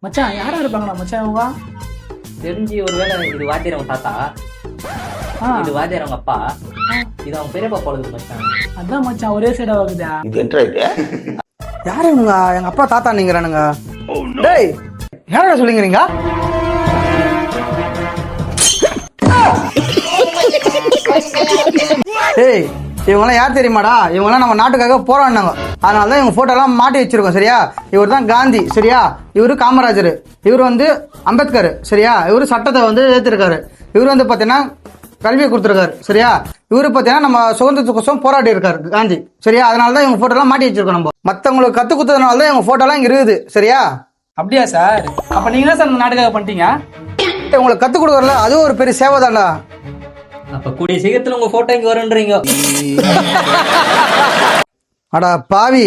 மச்சான் யாரா இருப்பாங்கடா மச்சான் இவங்க? தெரிஞ்சு ஒருவேளை இது வாத்தியார் அவங்க தாத்தா, இது வாத்தியார் அவங்க அப்பா, இது அவங்க பெரியப்பா போலது மச்சான். அதான் மச்சான் ஒரே சைடா வருதா? யாரு இவங்க? எங்க அப்பா தாத்தா நீங்கிறானுங்க. டேய் யாரா சொல்லிங்கிறீங்க? டேய் இவங்கெல்லாம் யார் தெரியுமாடா? இவங்கெல்லாம் நம்ம நாட்டுக்காக போராடினாங்க. அதனால தான் இவங்க போட்டோலாம் மாட்டி வச்சிருக்கோம் சரியா? இவர் தான் காந்தி சரியா? இவரு காமராஜர், இவர் வந்து அம்பேத்கர் சரியா? இவரு சட்டத்தை வந்து ஏற்றிருக்காரு. இவர் வந்து பார்த்தீங்கன்னா கல்வியை கொடுத்துருக்காரு சரியா? இவரு பார்த்தீங்கன்னா நம்ம சுதந்திரத்துக்கோசம் போராடி இருக்காரு காந்தி சரியா? அதனால தான் இவங்க போட்டோலாம் மாட்டி வச்சிருக்கோம். நம்ம மற்றவங்களுக்கு கற்றுக் கொடுத்ததுனால தான் இவங்க போட்டோலாம் இங்கே இருக்குது சரியா? அப்படியா சார்? அப்ப நீங்க தான் சார் இந்த நாட்டுக்காக பண்ணிட்டீங்க? உங்களுக்கு கற்றுக் கொடுக்குறல அதுவும் ஒரு பெரிய சேவை தான்டா. அப்ப கூடிய சீக்கிரத்துல உங்க போட்டோ இங்க வரும்ன்றீங்க. அடா பாவி.